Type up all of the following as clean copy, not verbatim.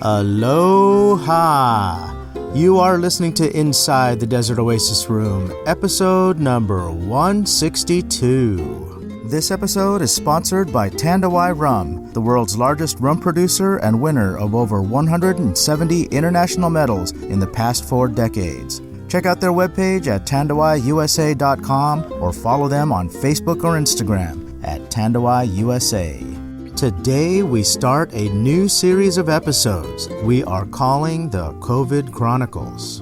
Aloha! You are listening to Inside the Desert Oasis Room, episode number 162. This episode is sponsored by Tandawai Rum, the world's largest rum producer and winner of over 170 international medals in the past 4 decades. Check out their webpage at tandawaiusa.com or follow them on Facebook or Instagram at tandawaiusa. Today we start a new series of episodes we are calling the Covid Chronicles.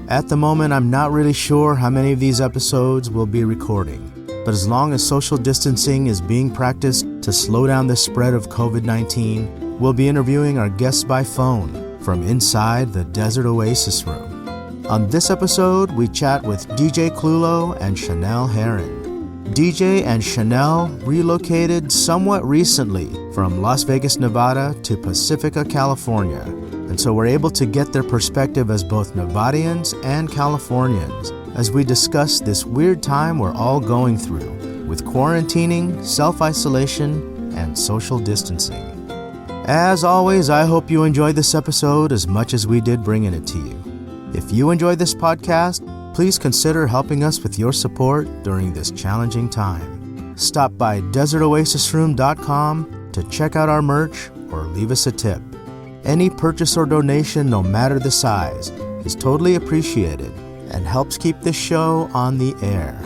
At the moment, I'm not really sure how many of these episodes we'll be recording, but as long as social distancing is being practiced to slow down the spread of COVID-19, we'll be interviewing our guests by phone from inside the Desert Oasis Room. On this episode, we chat with Deejay Clulow and Chanel Herren. Deejay and Chanel relocated somewhat recently from Las Vegas, Nevada to Pacifica, California, and so we're able to get their perspective as both Nevadians and Californians as we discuss this weird time we're all going through with quarantining, self-isolation, and social distancing. As always, I hope you enjoyed this episode as much as we did bringing it to you. If you enjoyed this podcast, please consider helping us with your support during this challenging time. Stop by desertoasisroom.com to check out our merch or leave us a tip. Any purchase or donation, no matter the size, is totally appreciated and helps keep this show on the air.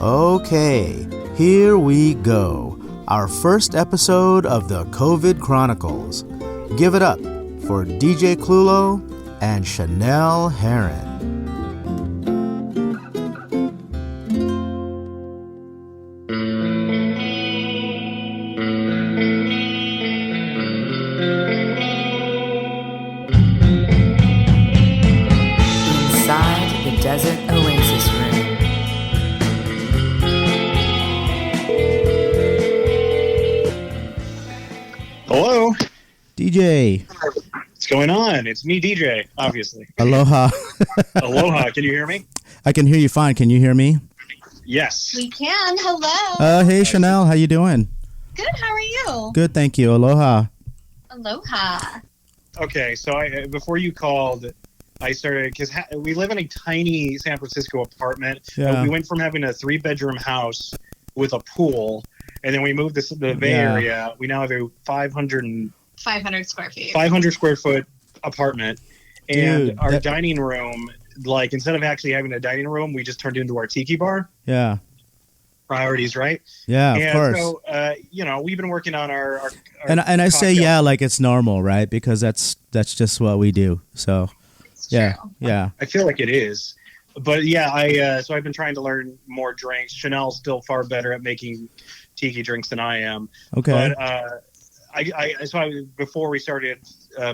Okay, here we go. Our first episode of the Covid Chronicles. Give it up for Deejay Clulow and Chanel Herren. Desert Oasis Room. Hello. DJ. What's going on? It's me, DJ, obviously. Aloha. Aloha. Can you hear me? I can hear you fine. Can you hear me? Yes. We can. Hello. Hey, Chanel. How you doing? Good. How are you? Good, thank you. Aloha. Aloha. Okay, so before you called, I started, because we live in a tiny San Francisco apartment. Yeah. We went from having a 3-bedroom house with a pool, and then we moved to the Bay Area. We now have a 500 square feet. 500 square foot apartment. And Dude, our dining room, like, instead of actually having a dining room, we just turned it into our tiki bar. Yeah. Priorities, right? Yeah, of course. So, we've been working on our and I say cocktail. yeah like it's normal, right? Because that's just what we do. So yeah, True. yeah. I feel like it is, but yeah, so I've been trying to learn more drinks. Chanel's still far better at making tiki drinks than I am. Okay. But before we started,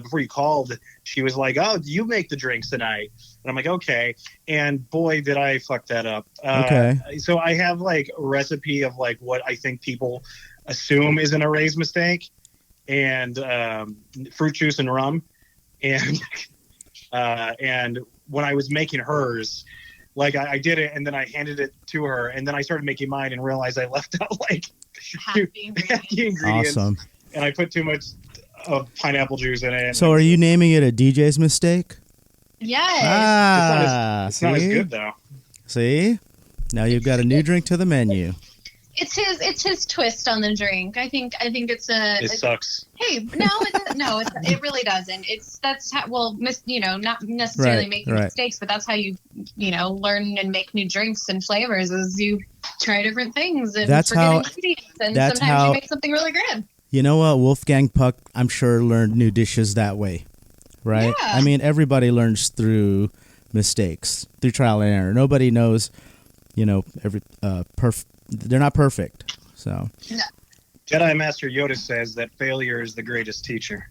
before you called, she was like, "Oh, you make the drinks tonight," and I'm like, "Okay." And boy, did I fuck that up. Okay. So I have like a recipe of like what I think people assume is an erase mistake, and fruit juice and rum, and. And when I was making hers, like I did it and then I handed it to her and then I started making mine and realized I left out like Half the ingredients. Awesome. And I put too much of pineapple juice in it. So are you naming it a DJ's mistake? Yes. It's not as good though. See? Now you've got a new drink to the menu. It's his twist on the drink. I think it's a. It sucks. Hey, it really doesn't. Not necessarily making mistakes, but that's how you learn and make new drinks and flavors is you try different things and forget ingredients, and sometimes you make something really good. You know what? Wolfgang Puck, I'm sure, learned new dishes that way, right? Yeah. I mean, everybody learns through mistakes, through trial and error. Nobody knows, they're not perfect, so. No. Jedi Master Yoda says that failure is the greatest teacher.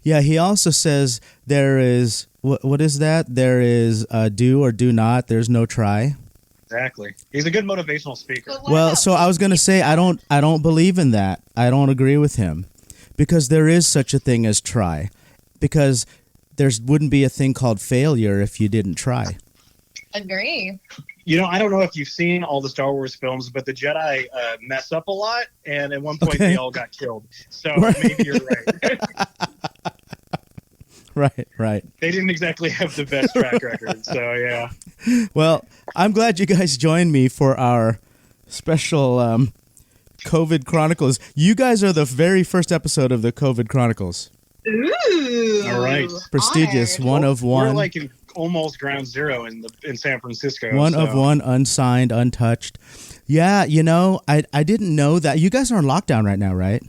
Yeah, he also says there is, what is that? There is do or do not. There's no try. Exactly. He's a good motivational speaker. Well, so I was going to say, I don't believe in that. I don't agree with him because there is such a thing as try, because there wouldn't be a thing called failure if you didn't try. Agree. I don't know if you've seen all the Star Wars films, but the Jedi mess up a lot, and at one point they all got killed. So maybe you're right. Right. They didn't exactly have the best track record. So, yeah. Well, I'm glad you guys joined me for our special COVID Chronicles. You guys are the very first episode of the COVID Chronicles. Ooh. All right. Prestigious. Honored. One of one. We're like in almost ground zero in San Francisco. One of one, unsigned, untouched. Yeah, I didn't know that. You guys are on lockdown right now, right?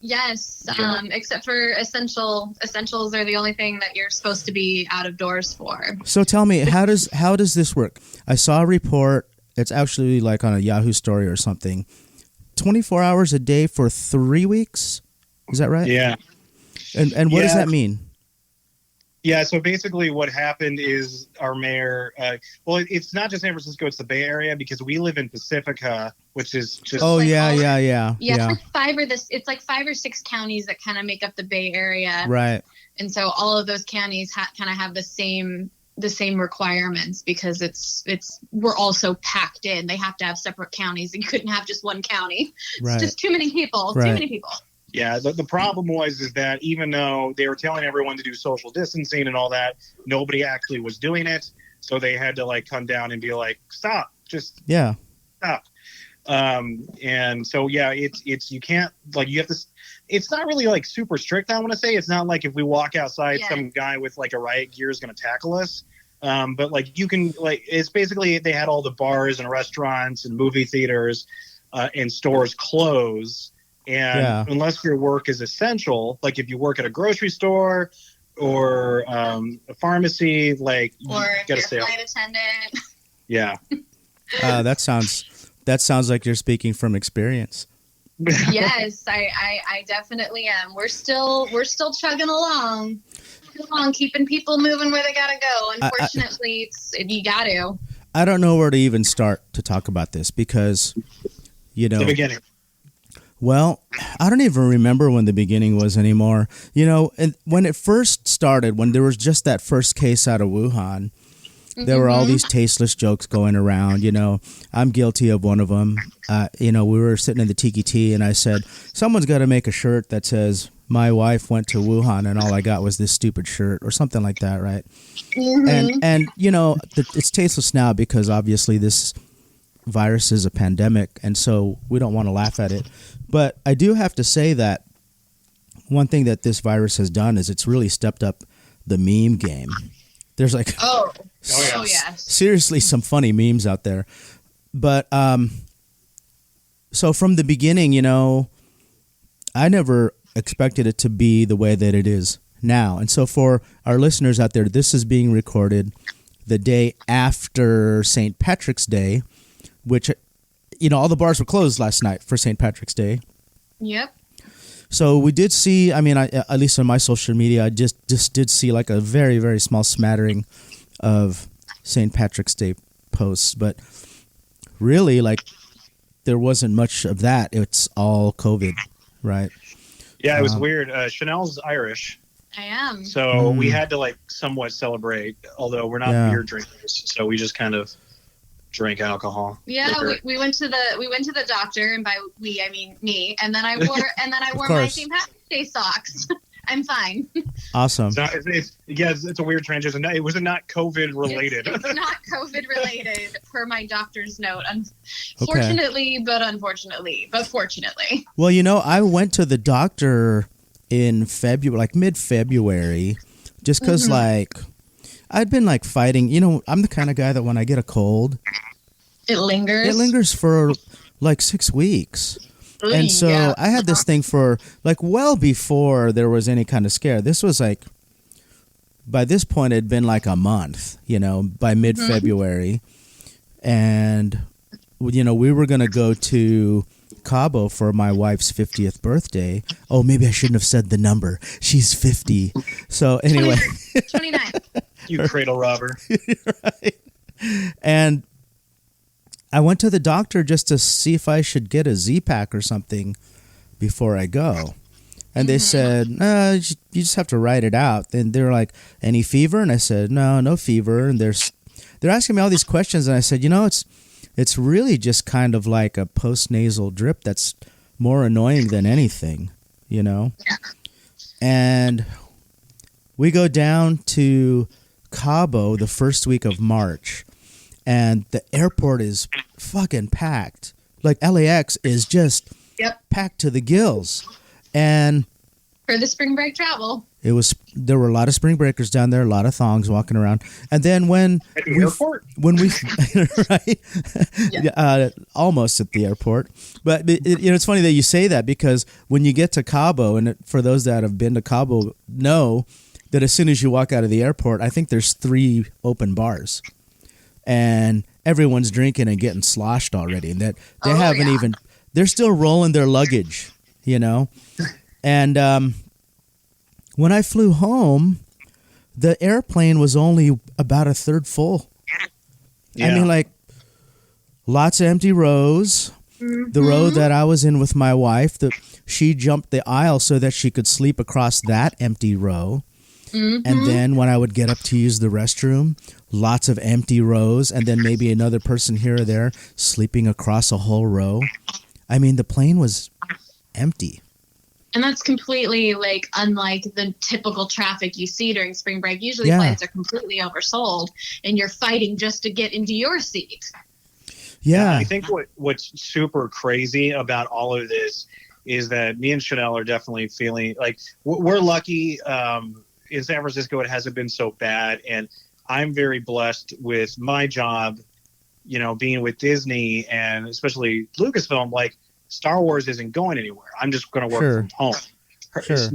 Yes, except for essentials are the only thing that you're supposed to be out of doors for. So tell me, how does this work? I saw a report. It's actually like on a Yahoo story or something. 24 hours a day for 3 weeks. Is that right? Yeah. And what does that mean? Yeah, so basically what happened is our mayor, it's not just San Francisco, it's the Bay Area, because we live in Pacifica, which is just... Oh, like yeah. It's like 5 or 6 counties that kind of make up the Bay Area. Right. And so all of those counties kind of have the same requirements, because we're all so packed in. They have to have separate counties. You couldn't have just one county. Right. It's just too many people. Right. Too many people. Yeah, the problem is that even though they were telling everyone to do social distancing and all that, nobody actually was doing it. So they had to like come down and be like, stop, just stop. And so, yeah, it's you can't, like, you have to, it's not really like super strict, I want to say. It's not like if we walk outside, some guy with like a riot gear is going to tackle us. But like you can, like, it's basically they had all the bars and restaurants and movie theaters and stores close. And unless your work is essential, like if you work at a grocery store or a pharmacy, like or you gotta stay flight attendant. Yeah. That sounds like you're speaking from experience. Yes, I definitely am. We're still chugging along, keeping people moving where they gotta go. Unfortunately, you got to. I don't know where to even start to talk about this because, the beginning. Well, I don't even remember when the beginning was anymore. And when it first started, when there was just that first case out of Wuhan, there were all these tasteless jokes going around. I'm guilty of one of them. We were sitting in the Tiki Tea, and I said, someone's got to make a shirt that says, my wife went to Wuhan, and all I got was this stupid shirt, or something like that, right? Mm-hmm. And it's tasteless now because obviously this virus is a pandemic, and so we don't want to laugh at it. But I do have to say that one thing that this virus has done is it's really stepped up the meme game. There's like seriously some funny memes out there. But so from the beginning, I never expected it to be the way that it is now. And so for our listeners out there, this is being recorded the day after St. Patrick's Day, which all the bars were closed last night for St. Patrick's Day. Yep. So we did see, at least on my social media, I just did see like a very, very small smattering of St. Patrick's Day posts. But really, like, there wasn't much of that. It's all COVID, right? Yeah, it was weird. Chanel's Irish. I am. So we had to like somewhat celebrate, although we're not beer drinkers. So we just kind of drink alcohol. Yeah, we went to the doctor, and by we I mean me, and then I wore my St. Patrick's Day socks. I'm fine. Awesome. So it's a weird transition. It was not COVID related. It's not COVID related per my doctor's note. Unfortunately, but fortunately. Well, I went to the doctor in February, like mid-February, just because like I'd been like fighting. I'm the kind of guy that when I get a cold, it lingers. It lingers for like 6 weeks. And so I had this thing for like well before there was any kind of scare. This was like, by this point, it had been like a month, by mid-February. And, we were going to go to Cabo for my wife's 50th birthday. Oh, maybe I shouldn't have said the number. She's 50. So anyway. 29. You cradle robber. Right. And I went to the doctor just to see if I should get a Z-Pack or something before I go. And they said, you just have to write it out. And they were like, any fever? And I said, no fever. And they're asking me all these questions. And I said, it's really just kind of like a post-nasal drip that's more annoying than anything, And we go down to Cabo the first week of March, and the airport is fucking packed. Like LAX is just packed to the gills. And for the spring break travel, there were a lot of spring breakers down there, a lot of thongs walking around. And then when at the airport, right, almost at the airport. But it's funny that you say that, because when you get to Cabo, and for those that have been to Cabo know that as soon as you walk out of the airport, I think there's 3 open bars, and everyone's drinking and getting sloshed already, and that they haven't even. They're still rolling their luggage, And when I flew home, the airplane was only about a third full. I mean, like, lots of empty rows. Mm-hmm. The row that I was in with my wife, she jumped the aisle so that she could sleep across that empty row. Mm-hmm. And then when I would get up to use the restroom, lots of empty rows, and then maybe another person here or there sleeping across a whole row. I mean, the plane was empty. And that's completely like unlike the typical traffic you see during spring break. Usually flights are completely oversold and you're fighting just to get into your seat. Yeah. I think what's super crazy about all of this is that me and Chanel are definitely feeling like we're lucky. In San Francisco, it hasn't been so bad. And I'm very blessed with my job, being with Disney and especially Lucasfilm. Like, Star Wars isn't going anywhere. I'm just going to work from home.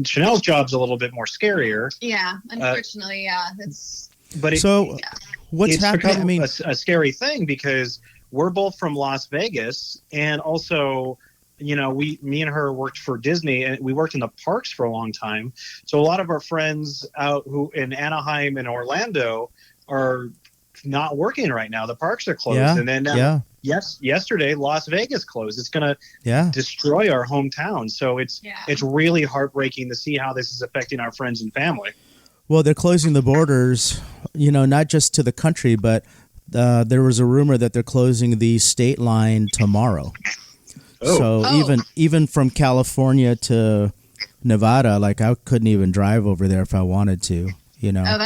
Chanel's job's a little bit more scarier. Yeah, unfortunately, What's happening? I mean, a scary thing, because we're both from Las Vegas, and also, me and her worked for Disney, and we worked in the parks for a long time. So a lot of our friends out who in Anaheim and Orlando are not working right now. The parks are closed, and then yesterday Las Vegas closed. It's going to destroy our hometown. So it's really heartbreaking to see how this is affecting our friends and family. Well, they're closing the borders, not just to the country, but there was a rumor that they're closing the state line tomorrow. Even from California to Nevada, like, I couldn't even drive over there if I wanted to. Oh,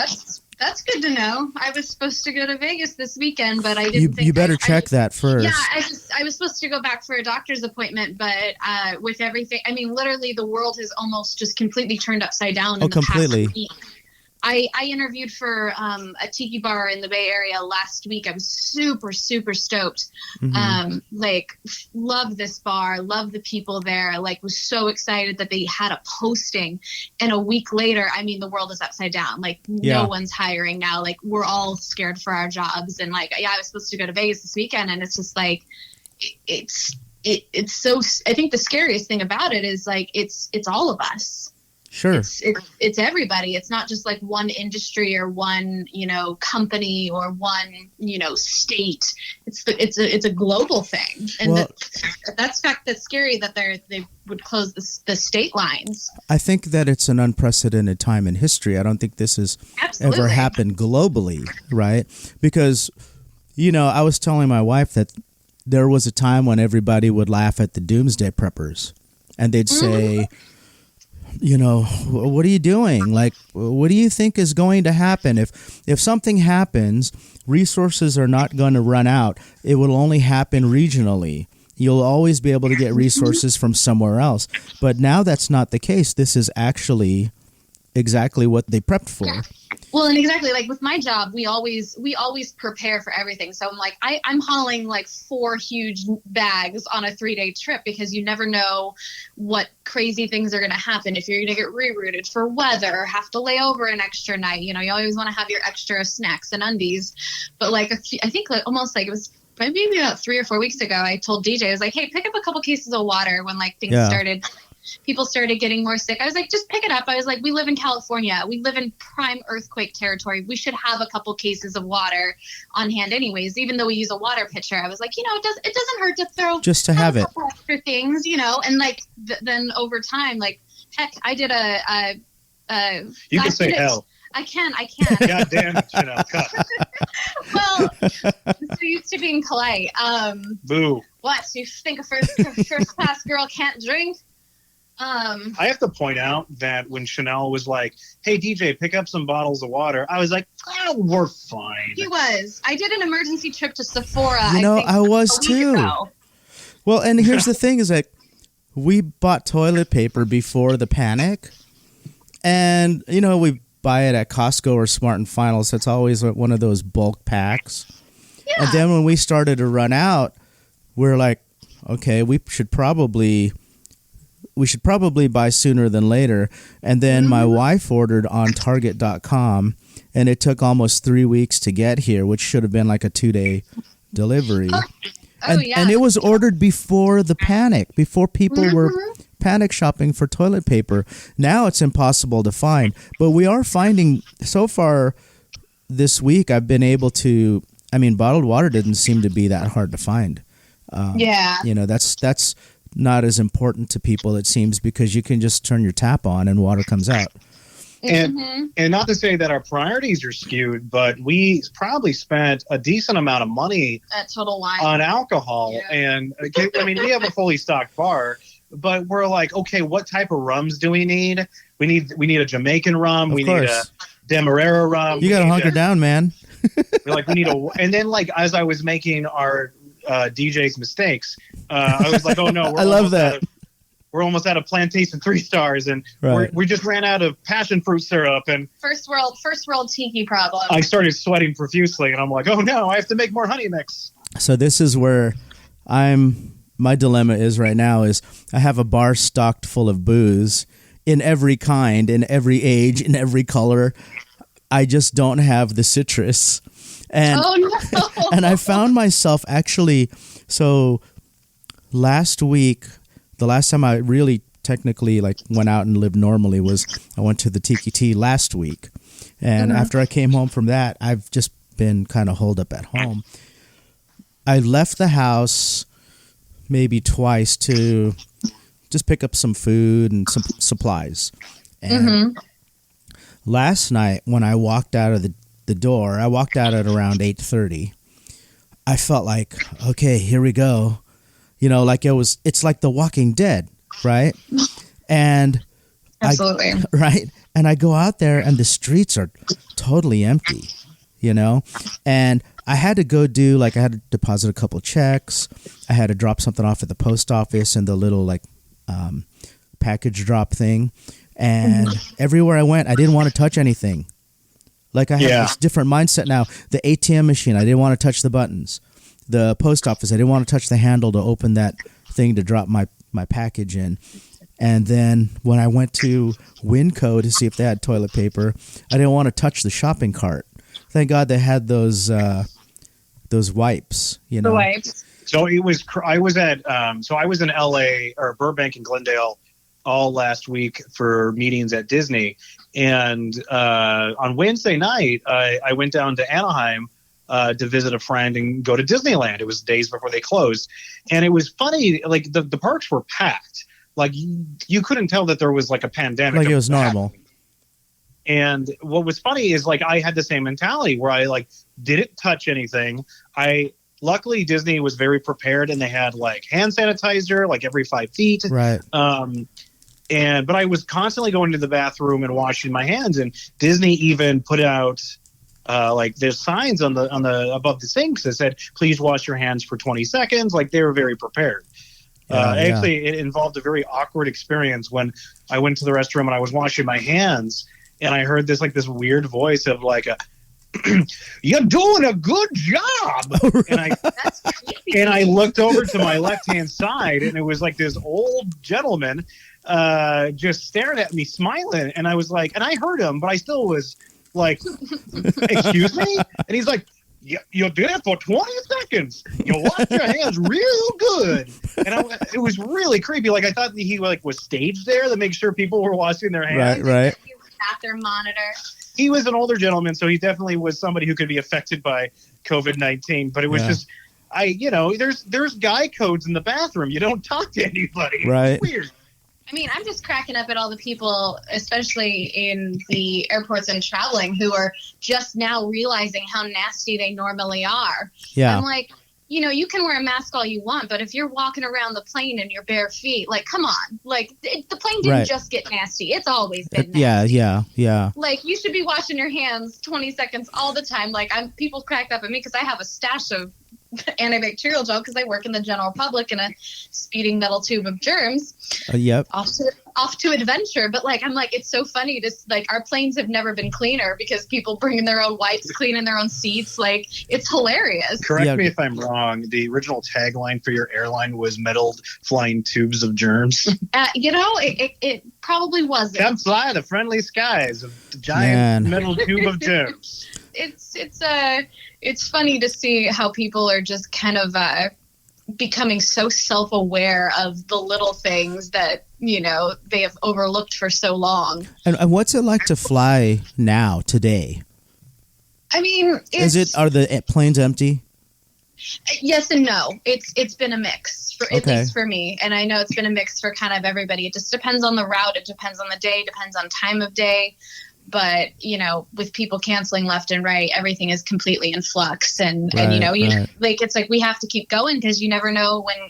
that's good to know. I was supposed to go to Vegas this weekend, but I didn't. You better check that first. Yeah, I was supposed to go back for a doctor's appointment, but with everything, I mean, literally, the world has almost just completely turned upside down in the past week. I interviewed for a tiki bar in the Bay Area last week. I'm super, super stoked. Mm-hmm. Love this bar, love the people there. Like, was so excited that they had a posting. And a week later, I mean, the world is upside down. Like, no one's hiring now. Like, we're all scared for our jobs. And I was supposed to go to Vegas this weekend, and it's just like, it's so. I think the scariest thing about it is like it's all of us. Sure. It's everybody. It's not just like one industry or one, company or one, state. It's a global thing. And that's scary that they would close the state lines. I think that it's an unprecedented time in history. I don't think this has ever happened globally, right? Because, I was telling my wife that there was a time when everybody would laugh at the doomsday preppers, and they'd say, what are you doing? Like, what do you think is going to happen? If something happens, resources are not going to run out. It will only happen regionally. You'll always be able to get resources from somewhere else. But now that's not the case. This is actually exactly what they prepped for. Well, and exactly, like with my job, we always prepare for everything. So I'm like, I'm hauling like 4 huge bags on a 3-day trip, because you never know what crazy things are going to happen. If you're going to get rerouted for weather, have to lay over an extra night, you always want to have your extra snacks and undies. But like, I think like almost like it was maybe about 3 or 4 weeks ago, I told Deejay, I was like, hey, pick up a couple cases of water when like things started. People started getting more sick. I was like, just pick it up. I was like, we live in California. We live in prime earthquake territory. We should have a couple cases of water on hand anyways, even though we use a water pitcher. I was like, it doesn't hurt to throw just to have a couple extra things, and like then over time, like, heck, I did you can say hell. I can. God damn it, Chanel. Well, I'm so used to being polite. Boo. What? You think a first class girl can't drink? I have to point out that when Chanel was like, "Hey DJ, pick up some bottles of water," I was like, "Oh, we're fine." He was. I did an emergency trip to Sephora. I was too. Ago. Well, and here's the thing: is like we bought toilet paper before the panic, and we buy it at Costco or Smart and Final, so it's always one of those bulk packs. Yeah. And then when we started to run out, we're like, okay, we should probably buy sooner than later. And then my wife ordered on Target.com, and it took almost 3 weeks to get here, which should have been like a 2-day delivery. And it was ordered before the panic, before people were panic shopping for toilet paper. Now it's impossible to find, but we are finding so far this week. I've been able to. Bottled water didn't seem to be that hard to find. That's not as important to people, it seems, because you can just turn your tap on and water comes out. And not to say that our priorities are skewed, but we probably spent a decent amount of money at Total Wine on alcohol. Yeah. And we have a fully stocked bar, but we're like, okay, what type of rums do we need? We need a Jamaican rum. We need a Demerara rum. You got to hunker down, man. We need and then as I was making our DJ's mistakes, I was like, oh no, I love that. We're almost out of Plantation 3 stars, and we just ran out of passion fruit syrup and first world tiki problem. I started sweating profusely, and I'm like, oh no, I have to make more honey mix. So this is where my dilemma is right now is I have a bar stocked full of booze in every kind, in every age, in every color. I just don't have the citrus. And, and I found myself actually, so last week, the last time I really technically went out and lived normally was I went to the Tiki Tea last week. And after I came home from that, I've just been kind of holed up at home. I left the house maybe twice to just pick up some food and some supplies. And last night when I walked out of the door, I walked out at around 8:30. I felt like, okay, here we go. It's like The Walking Dead, right? And absolutely. And I go out there and the streets are totally empty, and I had to go do I had to deposit a couple checks. I had to drop something off at the post office and the little package drop thing. And everywhere I went, I didn't want to touch anything. I have this different mindset now. The ATM machine, I didn't want to touch the buttons. The post office, I didn't want to touch the handle to open that thing to drop my package in. And then when I went to Winco to see if they had toilet paper, I didn't want to touch the shopping cart. Thank God they had those wipes, The wipes. So I was in LA or Burbank and Glendale all last week for meetings at Disney. And on Wednesday night, I went down to Anaheim to visit a friend and go to Disneyland. It was days before they closed. And it was funny, the parks were packed. You couldn't tell that there was a pandemic. It was normal. And what was funny is I had the same mentality where I didn't touch anything. Luckily Disney was very prepared and they had hand sanitizer every 5 feet. Right. But I was constantly going to the bathroom and washing my hands, and Disney even put out there's signs on the above the sinks that said, please wash your hands for 20 seconds. They were very prepared. Actually, it involved a very awkward experience when I went to the restroom and I was washing my hands, and I heard this this weird voice of you're doing a good job. And I looked over to my left-hand side, and it was this old gentleman just staring at me, smiling. And I was and I heard him, but I still was excuse me? And he's like, you did it for 20 seconds. You wash your hands real good. And it was really creepy. I thought that he was staged there to make sure people were washing their hands. Right. Bathroom monitor. He was an older gentleman, so he definitely was somebody who could be affected by COVID-19. But it was just, there's guy codes in the bathroom. You don't talk to anybody. Right. It's weird. I'm just cracking up at all the people, especially in the airports and traveling, who are just now realizing how nasty they normally are. Yeah. I'm you know, you can wear a mask all you want, but if you're walking around the plane in your bare feet, like, come on, like the plane didn't just get nasty. It's always been nasty. Yeah. Like, you should be washing your hands 20 seconds all the time. Like, people crack up at me because I have a stash of antibacterial gel because I work in the general public in a speeding metal tube of germs. Yep. Off to adventure. But like, I'm like, it's so funny to like, our planes have never been cleaner because people bring in their own wipes, cleaning their own seats. Like, it's hilarious. Correct me if I'm wrong. The original tagline for your airline was metal flying tubes of germs. You know, it probably wasn't. Come fly the friendly skies of the giant metal tube of germs. It's funny to see how people are just kind of becoming so self-aware of the little things that, you know, they have overlooked for so long. And what's it like to fly now, today? I mean, are the planes empty? Yes and no. It's been a mix, at least for me. And I know it's been a mix for kind of everybody. It just depends on the route. It depends on the day, depends on time of day. But, you know, with people canceling left and right, everything is completely in flux. And you know, like, it's like we have to keep going because you never know when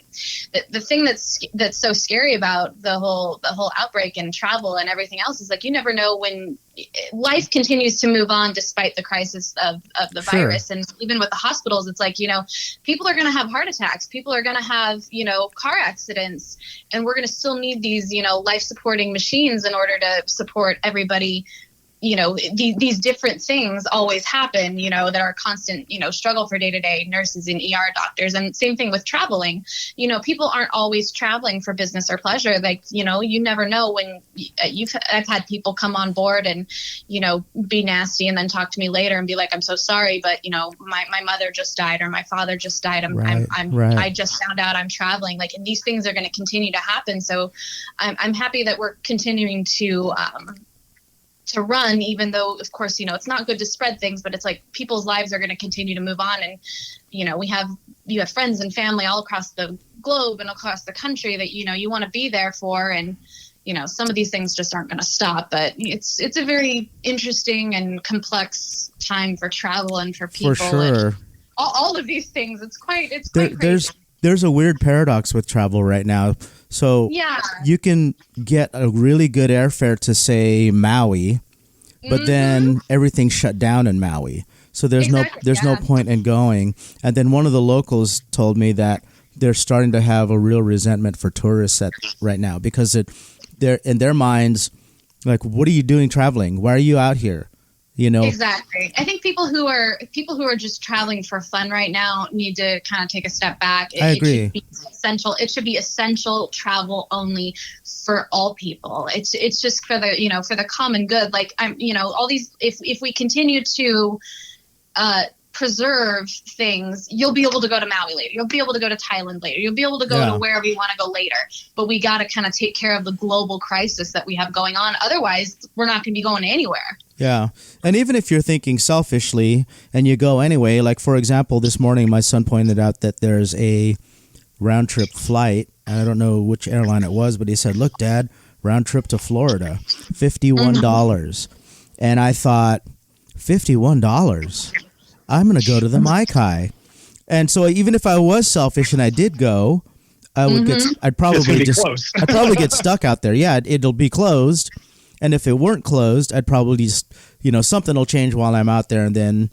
the thing that's so scary about the whole outbreak and travel and everything else is like, you never know when life continues to move on despite the crisis of the virus. And even with the hospitals, it's like, you know, people are going to have heart attacks. People are going to have, you know, car accidents. And we're going to still need these, you know, life supporting machines in order to support everybody. You know, these different things always happen, you know, that are constant, you know, struggle for day-to-day nurses and ER doctors. And same thing with traveling. You know, people aren't always traveling for business or pleasure. Like, you know, you never know when I've had people come on board and, you know, be nasty and then talk to me later and be like, I'm so sorry, but, you know, my mother just died or my father just died. I just found out I'm traveling. Like, and these things are going to continue to happen. So I'm happy that we're continuing to run, even though, of course, you know, it's not good to spread things, but it's like people's lives are going to continue to move on. And, you know, you have friends and family all across the globe and across the country that, you know, you want to be there for. And, you know, some of these things just aren't going to stop, but it's a very interesting and complex time for travel and for people. For sure. And all of these things. It's quite crazy. There's a weird paradox with travel right now. So you can get a really good airfare to, say, Maui, but then everything's shut down in Maui. So there's no point in going. And then one of the locals told me that they're starting to have a real resentment for tourists right now because they're in their minds, like, what are you doing traveling? Why are you out here? You know, exactly. I think people who are just traveling for fun right now need to kind of take a step back. I agree. It should be essential. It should be essential travel only for all people. It's just for the common good. Like, all these. If we continue to preserve things, you'll be able to go to Maui later. You'll be able to go to Thailand later. You'll be able to go to wherever you want to go later. But we got to kind of take care of the global crisis that we have going on. Otherwise, we're not going to be going anywhere. Yeah. And even if you're thinking selfishly and you go anyway, like, for example, this morning my son pointed out that there's a round trip flight. And I don't know which airline it was, but he said, look, Dad, round trip to Florida, $51. And I thought, $51? I'm going to go to the Maikai. And so even if I was selfish and I did go, I'd probably get stuck out there. Yeah, it'll be closed. And if it weren't closed, I'd probably just, something will change while I'm out there. And then,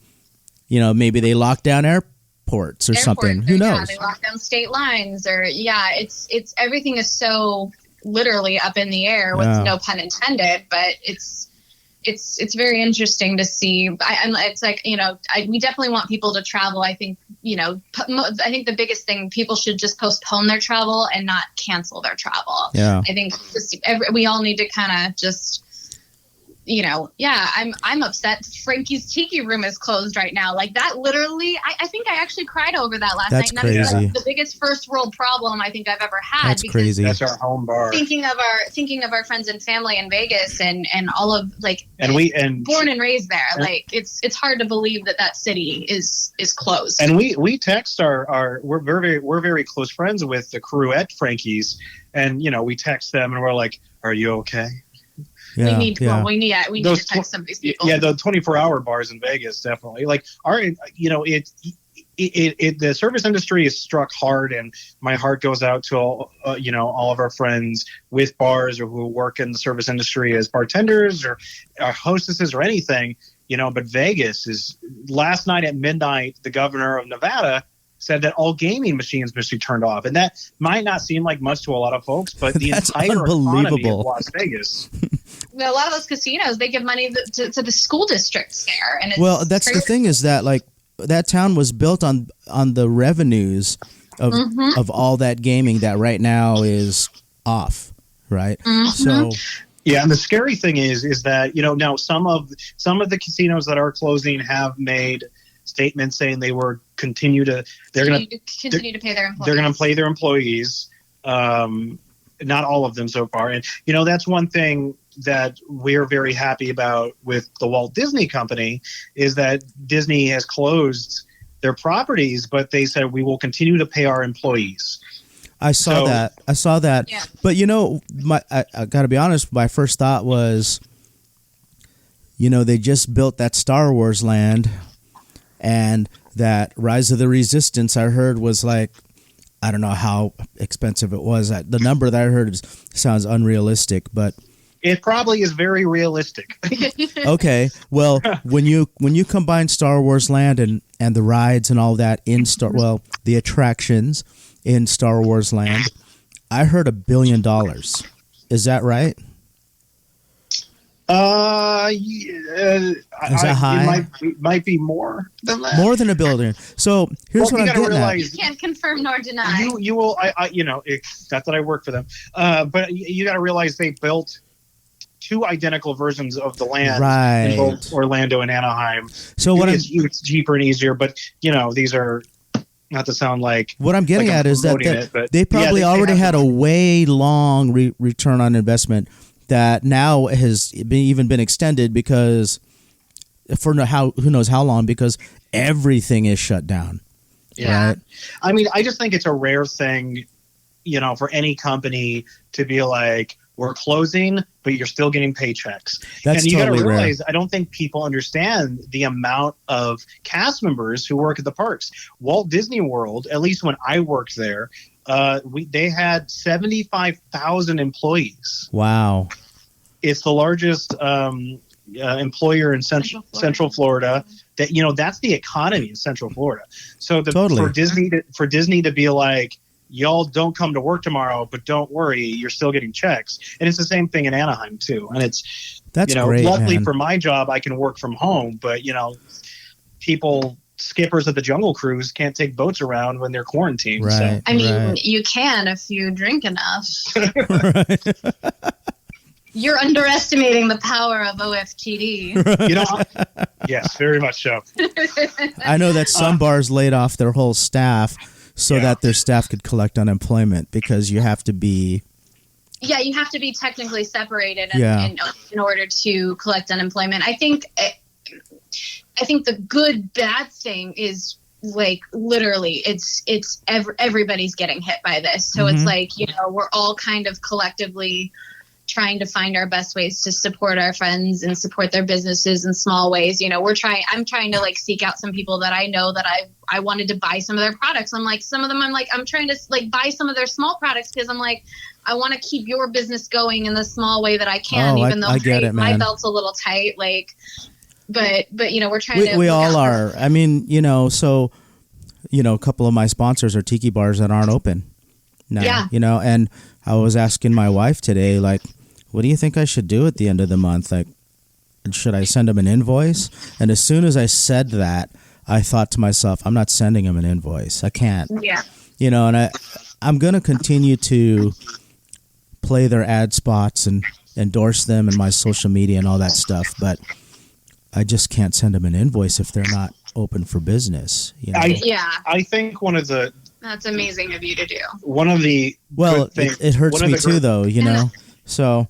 maybe they lock down airports or something. Who knows? Yeah, they lock down state lines it's everything is so literally up in the air with no pun intended, but it's very interesting to see. It's like, we definitely want people to travel. I think, I think the biggest thing, people should just postpone their travel and not cancel their travel. Yeah. I think we all need to kind of just, I'm upset. Frankie's Tiki Room is closed right now. Like that, literally, I think I actually cried over that last night. That's crazy. That's like the biggest first world problem I think I've ever had. That's crazy. That's our home bar. Thinking of our friends and family in Vegas and all of born and raised there. Like it's hard to believe that city is closed. And we text we're very close friends with the crew at Frankie's, and we text them and we're like, "Are you okay?" Yeah, we need to text some of these people. Yeah, the 24-hour bars in Vegas definitely. Like the service industry is struck hard, and my heart goes out to all of our friends with bars or who work in the service industry as bartenders or hostesses or anything, but Vegas is, last night at midnight, the governor of Nevada said that all gaming machines must be turned off. And that might not seem like much to a lot of folks, but the entire economy of Las Vegas. A lot of those casinos, they give money to the school districts there. And well, that's crazy. The thing is that, like, that town was built on the revenues of all that gaming that right now is off, right? So yeah, and the scary thing is that now some of the casinos that are closing have made statements saying they were continue to pay their employees. They're going to pay their employees. Not all of them so far, and that's one thing that we're very happy about with the Walt Disney Company is that Disney has closed their properties, but they said we will continue to pay our employees. I saw that. Yeah. But I got to be honest, my first thought was, they just built that Star Wars land, and that Rise of the Resistance I heard was like, I don't know how expensive it was. The number that I heard sounds unrealistic, but it probably is very realistic. Okay, well, when you combine Star Wars Land and the rides and all that in the attractions in Star Wars Land, I heard $1 billion. Is that right? Is that high? It might be more than that. More than $1 billion. So here's what I'm getting at. You can't confirm nor deny. You will. It's not that I work for them, but you got to realize they built 2 identical versions of the land in both Orlando and Anaheim. So it's cheaper and easier, but these are not to sound like what I'm getting at is that they probably already had a way long return on investment that now has even been extended because who knows how long, because everything is shut down. Yeah, right? I mean, I just think it's a rare thing, for any company to be like, we're closing, but you're still getting paychecks. That's and you totally got to realize, rare. I don't think people understand the amount of cast members who work at the parks. Walt Disney World, at least when I worked there, they had 75,000 employees. Wow. It's the largest employer in Central Florida. That that's the economy in Central Florida. So for Disney to be like, y'all don't come to work tomorrow, but don't worry, you're still getting checks. And it's the same thing in Anaheim too. And that's great. Luckily man. For my job, I can work from home, but skippers at the Jungle Cruise can't take boats around when they're quarantined. Right. So. I mean, you can if you drink enough. You're underestimating the power of OFTD. Yes, very much so. I know that some bars laid off their whole staff so that their staff could collect unemployment because you have to be... Yeah, you have to be technically separated in order to collect unemployment. I think the good bad thing is like literally it's everybody's getting hit by this. So it's like, we're all kind of collectively trying to find our best ways to support our friends and support their businesses in small ways. I'm trying to like seek out some people that I know that I wanted to buy some of their products. I'm like, I'm trying to like buy some of their small products because I'm like, I want to keep your business going in the small way that I can, even though my belt's a little tight. Like, but we're trying to. We all are. I mean, so, a couple of my sponsors are tiki bars that aren't open now. Yeah. And I was asking my wife today, like, what do you think I should do at the end of the month? Like, should I send them an invoice? And as soon as I said that, I thought to myself, I'm not sending them an invoice. I can't. Yeah. And I'm going to continue to play their ad spots and endorse them in my social media and all that stuff, but I just can't send them an invoice if they're not open for business. I think that's amazing of you to do. One of the it hurts me too, though. So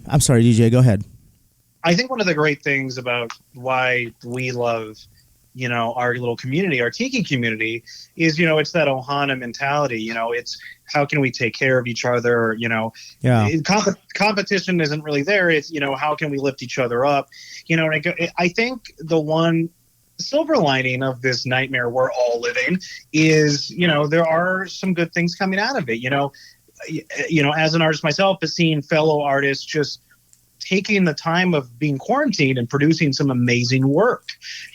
I'm sorry, DJ. Go ahead. I think one of the great things about why we love, our little community, our tiki community, is it's that Ohana mentality. It's how can we take care of each other? Competition isn't really there. It's how can we lift each other up? I think the one silver lining of this nightmare we're all living is, there are some good things coming out of it. As an artist myself, but seeing fellow artists just taking the time of being quarantined and producing some amazing work,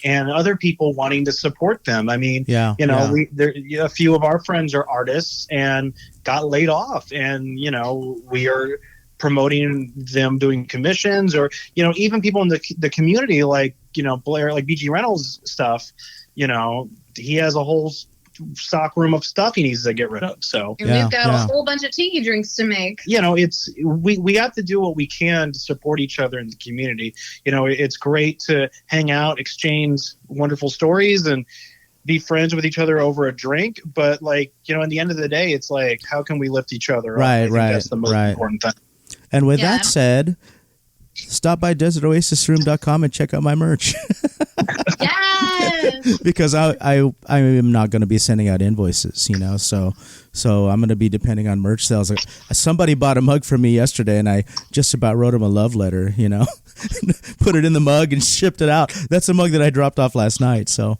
and other people wanting to support them. I mean, a few of our friends are artists and got laid off, and we are promoting them doing commissions, or even people in the community, like Blair, like BG Reynolds stuff. He has a whole stock room of stuff he needs to get rid of. So and we've got a whole bunch of tiki drinks to make. It's we have to do what we can to support each other in the community. It's great to hang out, exchange wonderful stories, and be friends with each other over a drink. But in the end of the day, it's like, how can we lift each other up? Right. That's the most important thing. And with that said, stop by desertoasisroom.com and check out my merch. Yes. Because I am not going to be sending out invoices, so I'm going to be depending on merch sales. Somebody bought a mug for me yesterday, and I just about wrote him a love letter, put it in the mug and shipped it out. That's a mug that I dropped off last night. So,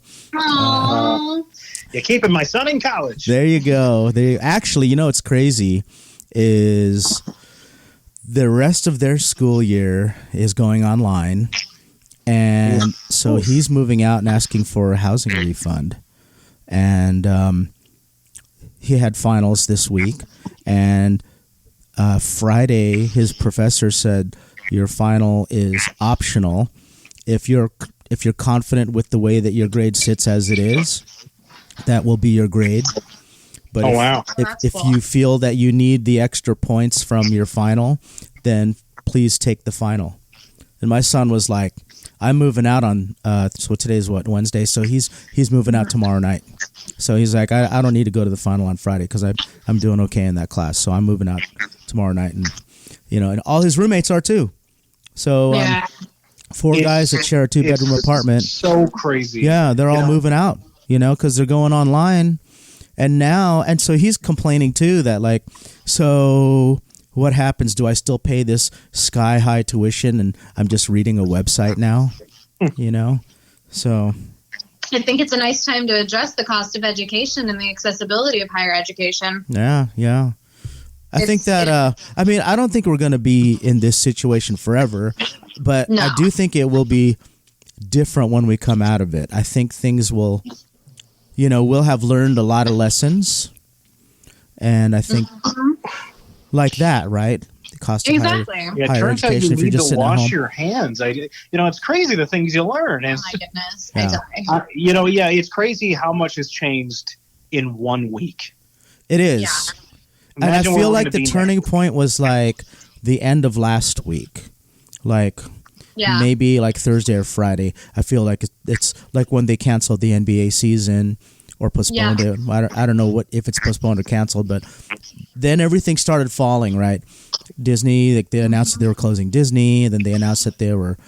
you're keeping my son in college. There you go. Actually, it's crazy is the rest of their school year is going online. And so he's moving out and asking for a housing refund. And he had finals this week. And Friday, his professor said, your final is optional. If you're confident with the way that your grade sits as it is, that will be your grade. But if you feel that you need the extra points from your final, then please take the final. And my son was like, I'm moving out on so today's Wednesday, so he's moving out tomorrow night. So he's like, I don't need to go to the final on Friday because I'm doing okay in that class. So I'm moving out tomorrow night, and and all his roommates are too. So 4 guys that share a 2-bedroom apartment. So crazy. Yeah, they're all moving out, because they're going online, and so he's complaining too that so. What happens? Do I still pay this sky-high tuition and I'm just reading a website now? So I think it's a nice time to address the cost of education and the accessibility of higher education. Yeah. I think that, I don't think we're going to be in this situation forever, but I do think it will be different when we come out of it. I think things will, we'll have learned a lot of lessons, and I think... Like that, right? The cost of higher it turns out you need to wash your hands. It's crazy the things you learn. And oh my goodness! Yeah. It's crazy how much has changed in 1 week. It is, and I feel like the turning point was the end of last week, maybe Thursday or Friday. I feel like it's like when they canceled the NBA season. Or postponed it. I don't know if it's postponed or canceled, but then everything started falling, right? Disney, they announced that they were closing Disney, and then they announced that they were,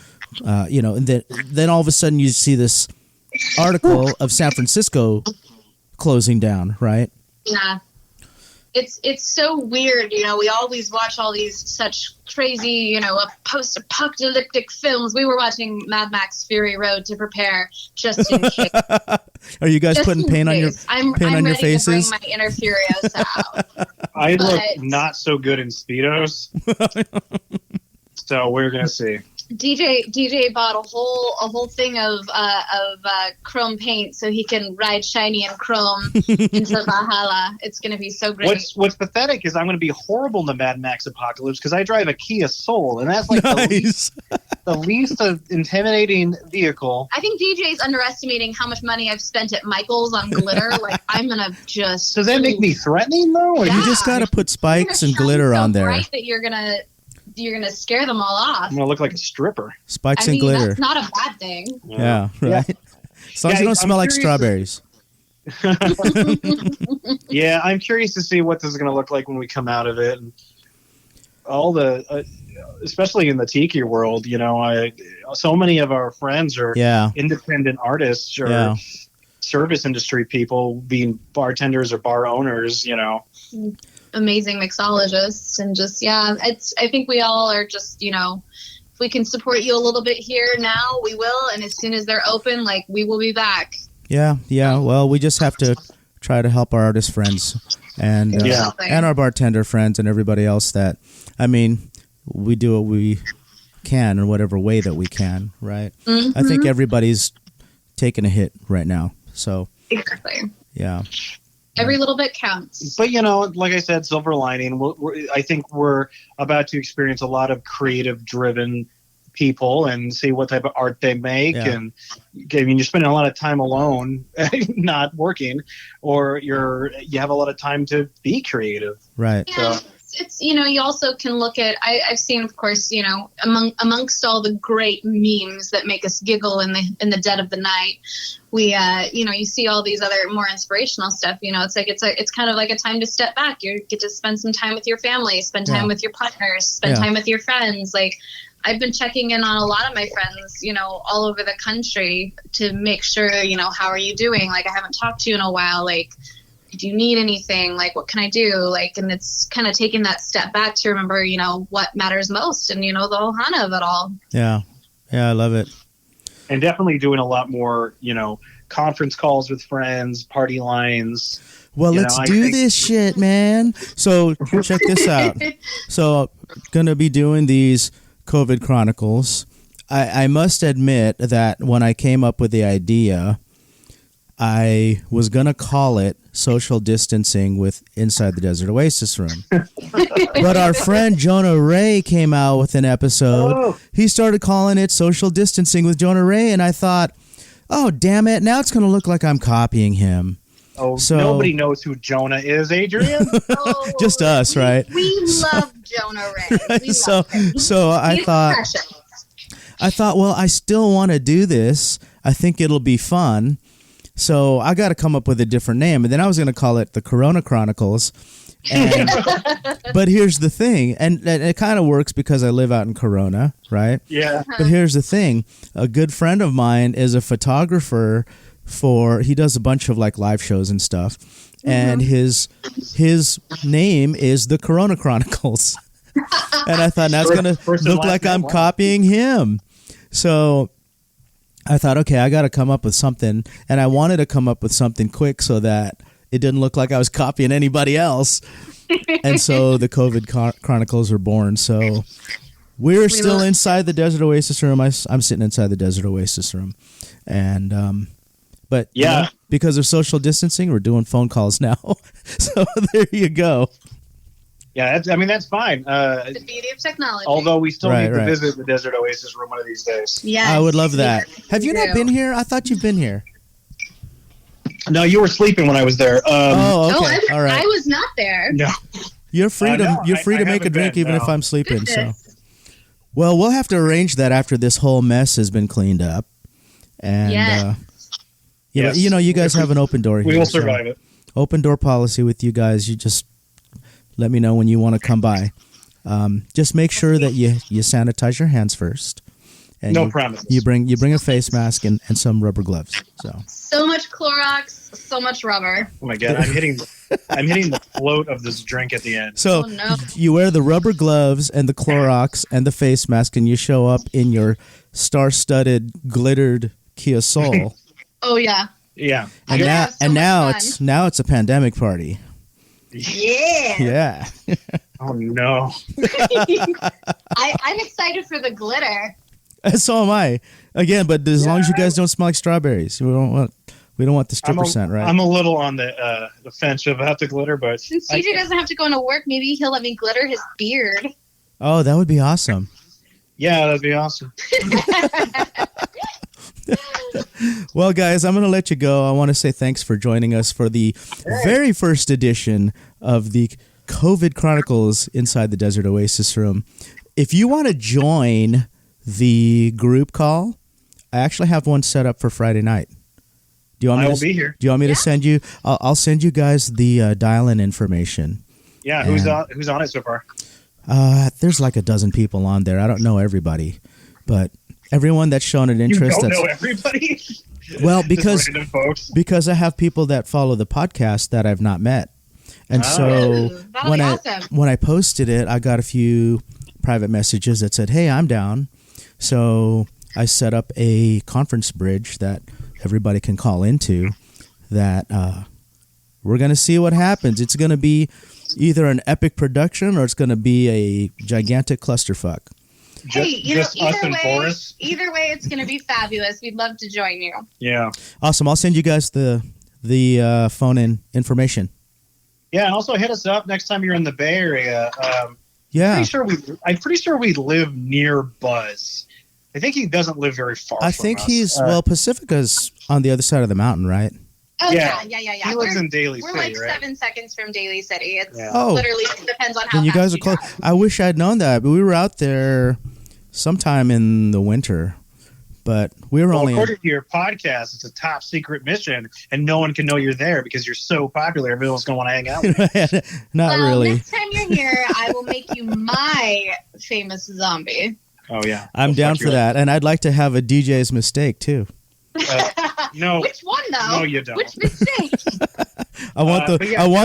and then all of a sudden you see this article of San Francisco closing down, right? Yeah. It's so weird, we always watch all these such crazy, post-apocalyptic films. We were watching Mad Max Fury Road to prepare just in case. Are you guys putting paint on your faces? I'm ready to bring my inner Furious out. I look not so good in Speedos. So we're going to see. DJ bought a whole thing of chrome paint so he can ride shiny and chrome into Valhalla. It's going to be so great. What's pathetic is I'm going to be horrible in the Mad Max Apocalypse because I drive a Kia Soul, and that's the least intimidating vehicle. I think DJ's underestimating how much money I've spent at Michael's on glitter. I'm going to just... Does that make me threatening, though? Yeah. You just got to put spikes and glitter on there. Bright that you're going to scare them all off. I'm going to look like a stripper. Spikes and glitter. That's not a bad thing. Yeah, right? As long as you don't smell like strawberries. Yeah, I'm curious to see what this is going to look like when we come out of it. And all the, especially in the tiki world, so many of our friends are independent artists or service industry people, being bartenders or bar owners, Amazing mixologists, and just I think we all are just if we can support you a little bit here now, we will. And as soon as they're open, like, we will be back. Yeah. Well, we just have to try to help our artist friends and our bartender friends and everybody else that, I mean, we do what we can in whatever way that we can, right? I think everybody's taking a hit right now. So exactly. Yeah. Every little bit counts. But, like I said, silver lining, I think we're about to experience a lot of creative-driven people and see what type of art they make. Yeah. And I mean, you're spending a lot of time alone, not working, or you have a lot of time to be creative. Right. Yeah. So. It's you also can look at I've seen, of course, amongst all the great memes that make us giggle in the dead of the night, we you see all these other more inspirational stuff. It's kind of like a time to step back. You get to spend some time with your family, spend time with your partners, spend time with your friends. Like, I've been checking in on a lot of my friends, all over the country to make sure, how are you doing? Like, I haven't talked to you in a while. Like, do you need anything? Like, what can I do? Like, and it's kind of taking that step back to remember, what matters most and, the whole hana of it all. Yeah. Yeah, I love it. And definitely doing a lot more, conference calls with friends, party lines. Well, let's do this shit, man. So check this out. So going to be doing these COVID Chronicles. I must admit that when I came up with the idea, I was going to call it Social Distancing with Inside the Desert Oasis Room. But our friend Jonah Ray came out with an episode. Oh. He started calling it Social Distancing with Jonah Ray, and I thought, oh, damn it, now it's going to look like I'm copying him. Oh, so, nobody knows who Jonah is, Adrian. Just us, right? We love Jonah Ray. So I thought, well, I still want to do this. I think it'll be fun. So I got to come up with a different name. And then I was going to call it the Corona Chronicles. But here's the thing. And it kind of works because I live out in Corona, right? Yeah. But here's the thing. A good friend of mine is a photographer he does a bunch of like live shows and stuff. And his name is the Corona Chronicles. And I thought, now it's going to look like I'm copying him. So I thought, okay, I got to come up with something, and I wanted to come up with something quick so that it didn't look like I was copying anybody else. And so the COVID Chronicles were born. So we're still inside the Desert Oasis Room. I'm sitting inside the Desert Oasis Room, and but yeah, because of social distancing, we're doing phone calls now. So there you go. Yeah, that's fine. The beauty of technology. Although we still need to visit the Desert Oasis Room one of these days. Yes. I would love that. Have you not been here? I thought you've been here. No, you were sleeping when I was there. Okay. All right. I was not there. No. You're free to make a drink even if I'm sleeping. So, well, we'll have to arrange that after this whole mess has been cleaned up. And you guys have an open door here. We will survive it. Open door policy with you guys. You just let me know when you want to come by. Just make sure that you sanitize your hands first. And no promises. You bring a face mask and some rubber gloves. So much Clorox, so much rubber. Oh my God, I'm hitting the float of this drink at the end. So you wear the rubber gloves and the Clorox and the face mask, and you show up in your star-studded, glittered Kia Soul. Oh yeah. Yeah. And now it's a pandemic party. Yeah. Yeah. Oh no. I'm excited for the glitter. So am I. Again, but as long as you guys don't smell like strawberries, we don't want the stripper scent, right? I'm a little on the fence about the glitter, but since Deejay doesn't have to go into work, maybe he'll let me glitter his beard. Oh, that would be awesome. Yeah, that'd be awesome. Well, guys, I'm going to let you go. I want to say thanks for joining us for the very first edition of the COVID Chronicles Inside the Desert Oasis Room. If you want to join the group call, I actually have one set up for Friday night. Do you want me I will be here. Do you want me to send you? I'll send you guys the dial-in information. Yeah, who's on it so far? There's like a dozen people on there. I don't know everybody, but everyone that's shown an interest. You don't know everybody? Well, because I have people that follow the podcast that I've not met. And so when I posted it, I got a few private messages that said, "Hey, I'm down." So I set up a conference bridge that everybody can call into that we're going to see what happens. It's going to be either an epic production or it's going to be a gigantic clusterfuck. Just us and Boris. Either way, it's going to be fabulous. We'd love to join you. Yeah. Awesome. I'll send you guys the phone-in information. Yeah, and also hit us up next time you're in the Bay Area. Yeah. I'm pretty sure we live near Buzz. I think he doesn't live very far from us. I think Pacifica's on the other side of the mountain, right? Oh, yeah. He lives in Daly City, like right? 7 seconds from Daly City. It's Oh. literally depends on how Then you fast guys are close. drive. I wish I'd known that, but we were out there sometime in the winter. But we were only... according to your podcast, it's a top secret mission, and no one can know you're there because you're so popular. Everyone's going to want to hang out with you. Not really. Next time you're here, I will make you my famous zombie. Oh, yeah. I'm down for that. And I'd like to have a DJ's mistake, too. No. Which one, though? No, you don't. Which mistake? I want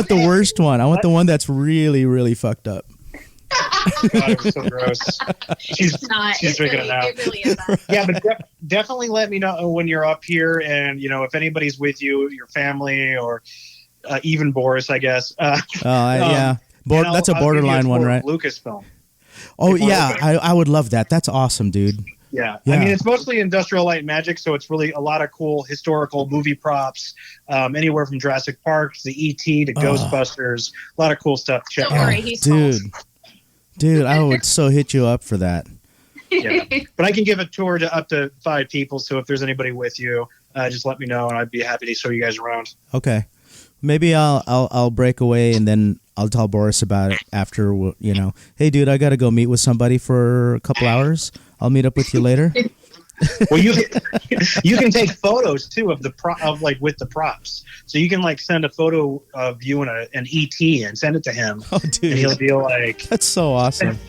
the worst one. I want the one that's really, really fucked up. God, it was so gross. She's drinking it now. It really is not. Yeah, but definitely let me know when you're up here, and if anybody's with you, your family, or even Boris, I guess. Yeah, that's a borderline one, right? Lucasfilm. Oh yeah, I would love that. That's awesome, dude. Yeah. I mean, it's mostly industrial light magic, so it's really a lot of cool historical movie props, anywhere from Jurassic Park to E.T. to Ghostbusters. A lot of cool stuff. Check Don't out. worry, he's Dude, I would so hit you up for that. Yeah. But I can give a tour to up to 5 people, so if there's anybody with you, just let me know, and I'd be happy to show you guys around. Okay. Maybe I'll break away and then I'll tell Boris about it after. Hey, dude, I got to go meet with somebody for a couple hours. I'll meet up with you later. Well, you can take photos too with the props. So you can send a photo of you and an ET and send it to him. Oh, dude, and he'll be like, "That's so awesome."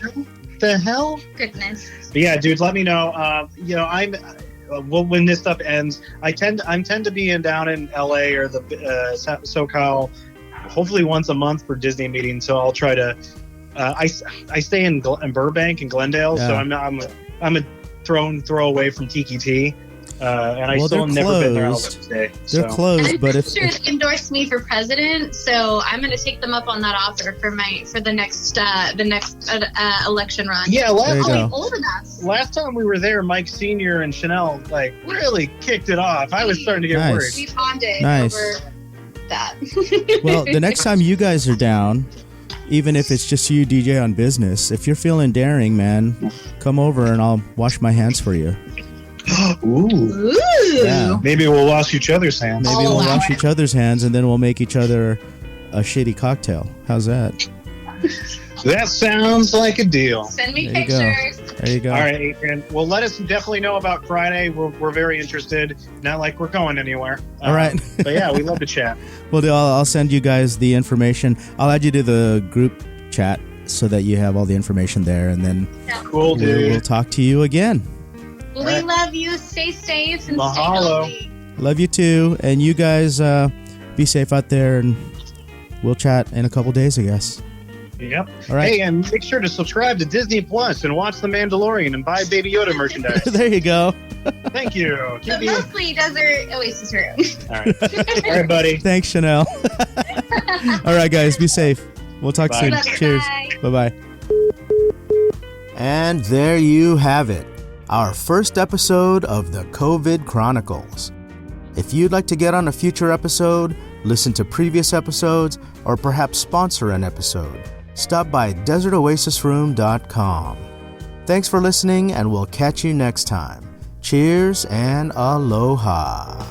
The hell? Goodness. But yeah, dudes, let me know. When this stuff ends, I tend to be down in LA or the SoCal, hopefully once a month for Disney meetings. So I'll try to. I stay in Burbank and Glendale, so I'm a throw away from Tiki T, and I still have never been there. They're closed, but if they endorsed me for president, so I'm going to take them up on that offer for the next election run. Yeah, old enough. Last time we were there, Mike Sr. and Chanel really kicked it off. I was starting to get worried. We bonded over that. Well, the next time you guys are down, even if it's just you, DJ on business, if you're feeling daring, man, come over and I'll wash my hands for you. Ooh. Yeah. Maybe we'll wash each other's hands. Maybe we'll wash each other's hands and then we'll make each other a shitty cocktail. How's that? That sounds like a deal. Send me there pictures. There you go. All right, Adrian. Well, let us definitely know about Friday. We're very interested. Not like we're going anywhere. All right. But yeah, we love to chat. Well, I'll send you guys the information. I'll add you to the group chat so that you have all the information there, and then Cool, dude. We'll talk to you again. Well, we love you. Stay safe and Mahalo. stay healthy. Love you too, and you guys be safe out there, and we'll chat in a couple days, I guess. Yep. All right. Hey, and make sure to subscribe to Disney Plus and watch The Mandalorian and buy Baby Yoda merchandise. There you go. Thank you. Mostly Desert Oasis Room. All right. All right, buddy. Thanks, Chanel. All right, guys, be safe. We'll talk soon. Bye. Cheers. Bye-bye. And there you have it, our first episode of the COVID Chronicles. If you'd like to get on a future episode, listen to previous episodes, or perhaps sponsor an episode, stop by desertoasisroom.com. Thanks for listening, and we'll catch you next time. Cheers and aloha.